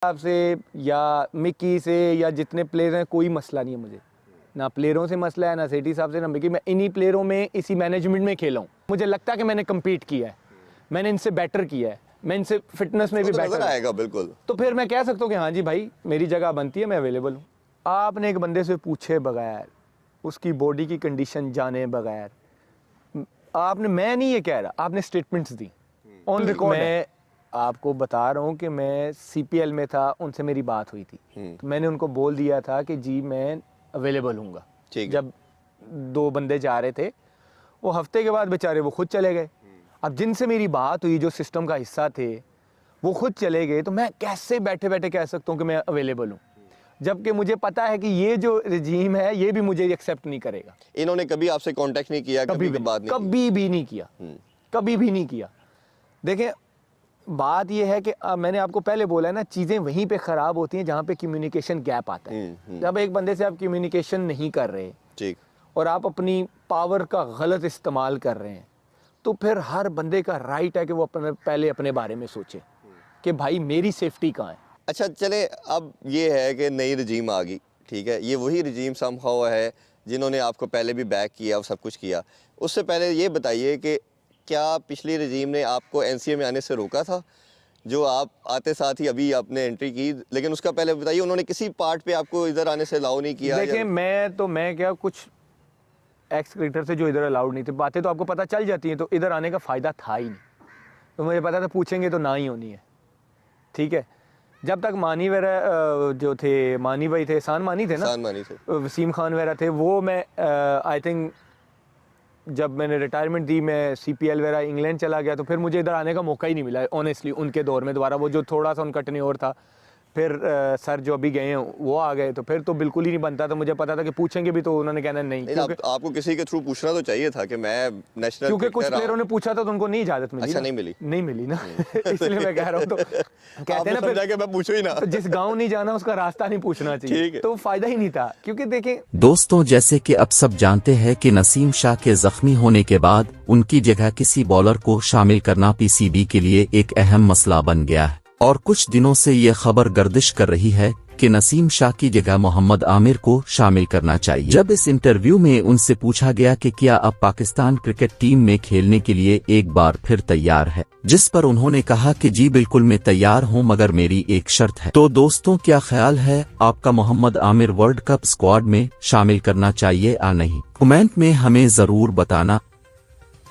से या मिकी से या जितने प्लेयर हैं, कोई मसला नहीं है मुझे, ना प्लेयरों से मसला है, ना सेठी साहब से, ना मिकी। मैं इन्हीं प्लेयरों में, इसी मैनेजमेंट में खेला हूँ। मुझे लगता है कि मैंने कम्पीट किया है, मैंने इनसे बेटर किया है, मैं इनसे फिटनेस में भी बेटर आएगा बिल्कुल। तो फिर मैं कह सकता हूँ कि हाँ जी भाई, मेरी जगह बनती है, मैं अवेलेबल हूँ। आपने एक बंदे से पूछे बगैर, उसकी बॉडी की कंडीशन जाने बगैर, आपने, मैं नहीं ये कह रहा, आपने स्टेटमेंट्स दी ऑन रिकॉर्ड। मैं आपको बता रहा हूँ कि मैं सीपीएल में था, उनसे मेरी बात हुई थी, तो मैंने उनको बोल दिया था कि जी मैं अवेलेबल हूँगा। जब 2 बंदे जा रहे थे, वो हफ्ते के बाद बेचारे वो खुद चले गए। अब जिनसे मेरी बात हुई, जो सिस्टम का हिस्सा थे, वो खुद चले गए, तो मैं कैसे बैठे बैठे कह सकता हूँ कि मैं अवेलेबल हूँ, जबकि मुझे पता है कि ये जो रजीम है ये भी मुझे एक्सेप्ट नहीं करेगा। इन्होंने कभी आपसे कांटेक्ट नहीं किया? कभी भी बात नहीं, कभी भी नहीं किया, कभी भी नहीं किया। देखें, बात ये है कि मैंने आपको पहले बोला है ना, चीज़ें वहीं पे ख़राब होती हैं जहाँ पे कम्युनिकेशन गैप आता है। जब एक बंदे से आप कम्युनिकेशन नहीं कर रहे, ठीक, और आप अपनी पावर का गलत इस्तेमाल कर रहे हैं, तो फिर हर बंदे का राइट है कि वो पहले अपने बारे में सोचे कि भाई मेरी सेफ्टी कहाँ है। अच्छा चले, अब ये है कि नई रजीम आ गई, ठीक है, ये वही रजीम समहाउ है जिन्होंने आपको पहले भी बैक किया और सब कुछ किया। उससे पहले ये बताइए कि क्या पिछली रजीम ने आपको एनसीए में आने से रोका था? जो आप आते साथ ही अभी आपने एंट्री की, लेकिन उसका पहले बताइए, उन्होंने किसी पार्ट पे आपको इधर आने से अलाउ नहीं किया? देखिए, मैं क्या, कुछ एक्स क्रिकेटर से जो इधर अलाउड नहीं थे, बातें तो आपको पता चल जाती हैं, तो इधर आने का फ़ायदा था ही नहीं। तो मुझे पता था पूछेंगे तो ना ही होनी है, ठीक है। जब तक मानी वगैरह जो थे, मानी भाई थे, एहसान मानी थे ना, वसीम खान वगैरह थे, वो मैं आई थिंक जब मैंने रिटायरमेंट दी, मैं सीपीएल वगैरह इंग्लैंड चला गया, तो फिर मुझे इधर आने का मौका ही नहीं मिला ऑनेस्टली उनके दौर में दोबारा। वो जो थोड़ा सा उनका टेन्योर था, फिर सर जो अभी गए हैं वो आ गए, तो फिर तो बिल्कुल ही नहीं बनता था। मुझे पता था कि पूछेंगे भी तो उन्होंने कहना नहीं, आपको किसी के थ्रू पूछना तो चाहिए था कि मैं नेशनल, क्योंकि कुछ प्लेयरों ने पूछा था तो उनको नहीं इजाजत मिली। अच्छा, नहीं मिली ना इसलिए मैं कह रहा हूँ। तो कहते हैं ना, फिर मैं पूछूं ही ना, तो जिस गाँव नहीं जाना उसका रास्ता नहीं पूछना चाहिए, तो फायदा ही नहीं था। क्योंकि देखें दोस्तों, जैसे कि अब सब जानते हैं कि नसीम शाह के जख्मी होने के बाद उनकी जगह किसी बॉलर को शामिल करना पीसीबी के लिए एक अहम मसला बन गया है, और कुछ दिनों से ये खबर गर्दिश कर रही है कि नसीम शाह की जगह मोहम्मद आमिर को शामिल करना चाहिए। जब इस इंटरव्यू में उनसे पूछा गया कि क्या अब पाकिस्तान क्रिकेट टीम में खेलने के लिए एक बार फिर तैयार है, जिस पर उन्होंने कहा कि जी बिल्कुल मैं तैयार हूं, मगर मेरी एक शर्त है। तो दोस्तों, क्या ख्याल है आपका, Mohammad Amir world cup squad में शामिल करना चाहिए या नहीं? कमेंट में हमें जरूर बताना।